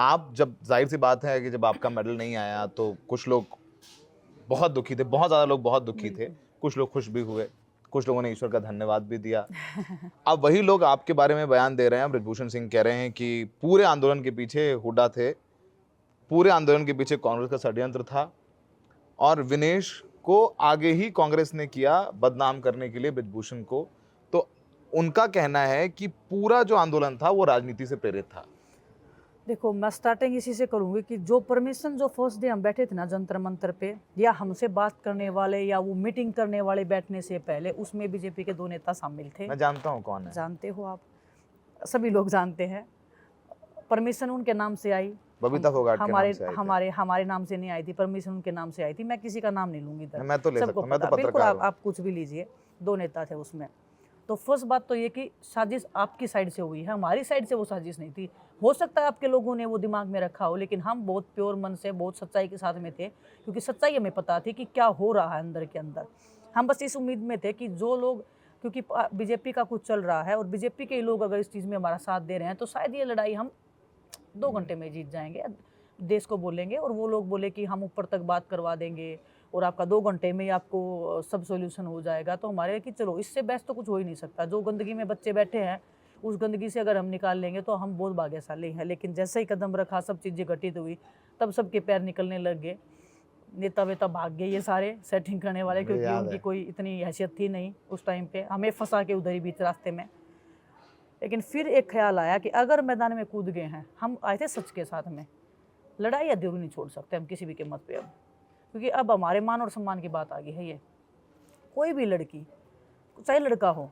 आप जब, जाहिर सी बात है कि जब आपका मेडल नहीं आया तो कुछ लोग बहुत दुखी थे, बहुत ज़्यादा लोग बहुत दुखी थे, कुछ लोग खुश भी हुए, कुछ लोगों ने ईश्वर का धन्यवाद भी दिया। अब वही लोग आपके बारे में बयान दे रहे हैं, बृजभूषण सिंह कह रहे हैं कि पूरे आंदोलन के पीछे हुड्डा थे, पूरे आंदोलन के पीछे कांग्रेस का षड्यंत्र था और विनेश को आगे ही कांग्रेस ने किया बदनाम करने के लिए बृजभूषण को। तो उनका कहना है कि पूरा जो आंदोलन था वो राजनीति से प्रेरित था। देखो, मैं स्टार्टिंग इसी से करूंगी कि जो परमिशन जो फर्स्ट डे हम बैठे थे ना जंतर मंतर पे, या हमसे बात करने वाले या वो मीटिंग करने वाले बैठने से पहले, उसमें बीजेपी के 2 नेता शामिल थे। मैं जानता हूँ कौन है। जानते हो आप, सभी लोग जानते हैं। परमिशन उनके नाम से आई, बबीता फोगाट के नाम से आई थी। हमारे नाम से नहीं आई थी, परमिशन उनके नाम से आई थी। मैं किसी का नाम नहीं लूंगी इधर, मैं तो ले सकता हूं, मैं तो बिल्कुल पत्रकार हूं। आप कुछ भी लीजिए। 2 नेता थे उसमें। तो फर्स्ट बात तो ये कि साजिश आपकी साइड से हुई है, हमारी साइड से वो साजिश नहीं थी। हो सकता है आपके लोगों ने वो दिमाग में रखा हो, लेकिन हम बहुत प्योर मन से, बहुत सच्चाई के साथ में थे, क्योंकि सच्चाई हमें पता थी कि क्या हो रहा है अंदर के अंदर। हम बस इस उम्मीद में थे कि जो लोग, क्योंकि बीजेपी का कुछ चल रहा है और बीजेपी के लोग अगर इस चीज़ में हमारा साथ दे रहे हैं, तो शायद ये लड़ाई हम 2 घंटे में जीत जाएंगे, देश को बोलेंगे और वो लोग बोले कि हम ऊपर तक बात करवा देंगे और आपका 2 घंटे में ही आपको सब सॉल्यूशन हो जाएगा। तो हमारे कि चलो, इससे बेस्ट तो कुछ हो ही नहीं सकता। जो गंदगी में बच्चे बैठे हैं, उस गंदगी से अगर हम निकाल लेंगे तो हम बहुत भाग्यशाली हैं। लेकिन जैसे ही कदम रखा, सब चीज़ें घटित हुई, तब सबके पैर निकलने लग गए। नेता वेता भाग गए ये सारे सेटिंग करने वाले, क्योंकि उनकी कोई इतनी हैसियत थी नहीं उस टाइम पे, हमें फंसा के उधर ही बीच रास्ते में। लेकिन फिर एक ख्याल आया कि अगर मैदान में कूद गए हैं, हम आए थे सच के साथ में, लड़ाई अधूरी नहीं छोड़ सकते हम किसी भी कीमत पे अब, क्योंकि अब हमारे मान और सम्मान की बात आ गई है। ये कोई भी लड़की, चाहे लड़का हो,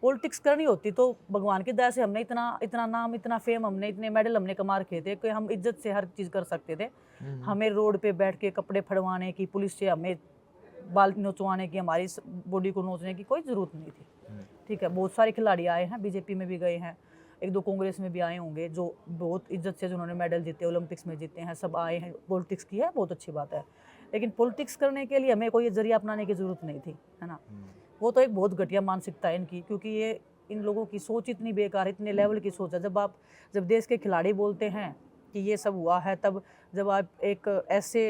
पॉलिटिक्स करनी होती तो भगवान की दया से हमने इतना नाम, इतना फेम, हमने इतने मेडल हमने कमा रखे थे कि हम इज्जत से हर चीज़ कर सकते थे। हमें रोड पे बैठ के कपड़े फड़वाने की, पुलिस से हमें बाल नोचवाने की, हमारी बॉडी को नोचने की कोई ज़रूरत नहीं थी। ठीक है, बहुत सारे खिलाड़ी आए हैं, बीजेपी में भी गए हैं, 1-2 कांग्रेस में भी आए होंगे, जो बहुत इज्जत से जिन्होंने मेडल जीते, ओलंपिक्स में जीते हैं, सब आए हैं। पॉलिटिक्स की है, बहुत अच्छी बात है, लेकिन पॉलिटिक्स करने के लिए हमें कोई जरिया अपनाने की ज़रूरत नहीं थी, है ना। वो तो एक बहुत घटिया मानसिकता है इनकी, क्योंकि ये इन लोगों की सोच इतनी बेकार, इतने लेवल की सोच है। जब देश के खिलाड़ी बोलते हैं कि ये सब हुआ है, तब जब आप एक ऐसे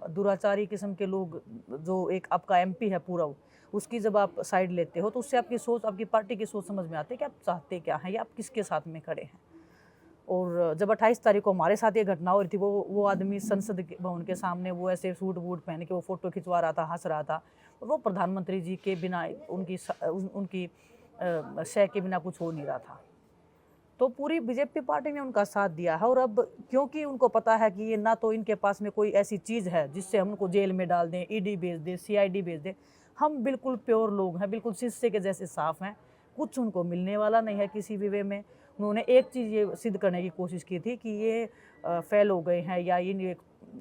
दुराचारी किस्म के लोग, जो एक आपका एमपी है पूरा, उसकी जब आप साइड लेते हो, तो उससे आपकी सोच, आपकी पार्टी की सोच समझ में आती है कि आप चाहते क्या हैं या आप किसके साथ में खड़े हैं। और जब 28 तारीख को हमारे साथ ये घटना हो रही थी, वो आदमी संसद भवन के सामने वो ऐसे सूट बूट पहन के वो फ़ोटो खिंचवा रहा था, हंस रहा था, और वो प्रधानमंत्री जी के बिना, उनकी शय के बिना कुछ हो नहीं रहा था। तो पूरी बीजेपी पार्टी ने उनका साथ दिया है। और अब क्योंकि उनको पता है कि ये ना तो इनके पास में कोई ऐसी चीज़ है जिससे हम उनको जेल में डाल दें, ईडी भेज दें, सीआईडी भेज दें, हम बिल्कुल प्योर लोग हैं, बिल्कुल शीशे के जैसे साफ़ हैं, कुछ उनको मिलने वाला नहीं है किसी भी वे में। उन्होंने एक चीज़ ये सिद्ध करने की कोशिश की थी कि ये फेल हो गए हैं, या ये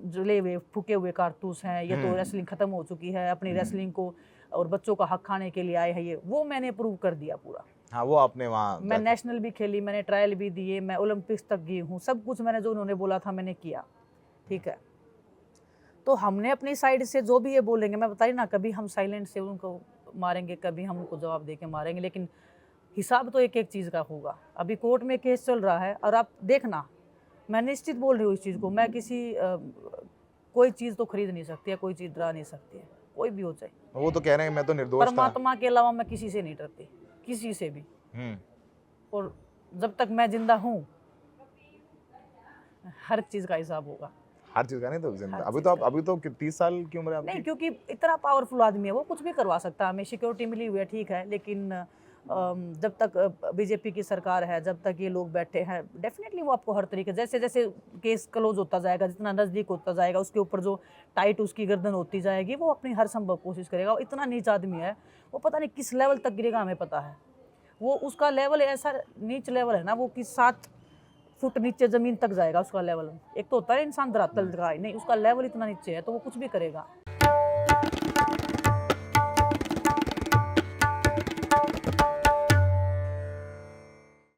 जले हुए फूके हुए कारतूस हैं, ये तो रेसलिंग ख़त्म हो चुकी है, अपनी रेसलिंग को और बच्चों का हक खाने के लिए आए हैं। ये वो मैंने प्रूव कर दिया पूरा। हाँ, वो आपने वहाँ, मैं नेशनल भी खेली, मैंने ट्रायल भी दिए, मैं ओलंपिक्स तक गई हूँ, सब कुछ मैंने जो उन्होंने बोला था मैंने किया। ठीक है, तो हमने अपनी साइड से जो भी ये बोलेंगे, मैं बताइए ना, कभी हम साइलेंट से उनको मारेंगे, कभी हम उनको जवाब दे के मारेंगे, लेकिन हिसाब तो एक एक चीज़ का होगा। अभी कोर्ट में केस चल रहा है, और आप देखना, मैं निश्चित बोल रही हूँ इस चीज़ को, मैं कोई चीज़ तो खरीद नहीं सकती है, कोई चीज़ डरा नहीं सकती है, कोई भी हो जाए। वो तो कह रहे हैं मैं तो निर्दोष था। परमात्मा के अलावा मैं किसी से नहीं डरती, किसी से भी। और जब तक मैं जिंदा हूँ, हर चीज़ का हिसाब होगा। हर चीज़ का नहीं तो जिंदा। अभी तो 30 साल की उम्र है आपकी। नहीं, क्योंकि इतना पावरफुल आदमी है, वो कुछ भी करवा सकता है। हमें सिक्योरिटी मिली हुई है, ठीक है, लेकिन जब तक बीजेपी की सरकार है, जब तक ये लोग बैठे हैं, डेफिनेटली वो आपको हर तरीके, जैसे जैसे केस क्लोज होता जाएगा, जितना नज़दीक होता जाएगा, उसके ऊपर जो टाइट उसकी गर्दन होती जाएगी, वो अपनी हर संभव कोशिश करेगा। वो इतना नीच आदमी है, वो पता नहीं किस लेवल तक गिरेगा, हमें पता है। वो उसका लेवल ऐसा नीच लेवल है ना, वो कि 7 फुट नीचे ज़मीन तक जाएगा उसका लेवल। एक तो होता है इंसान धरातल का, नहीं, उसका लेवल इतना नीचे है, तो वो कुछ भी करेगा।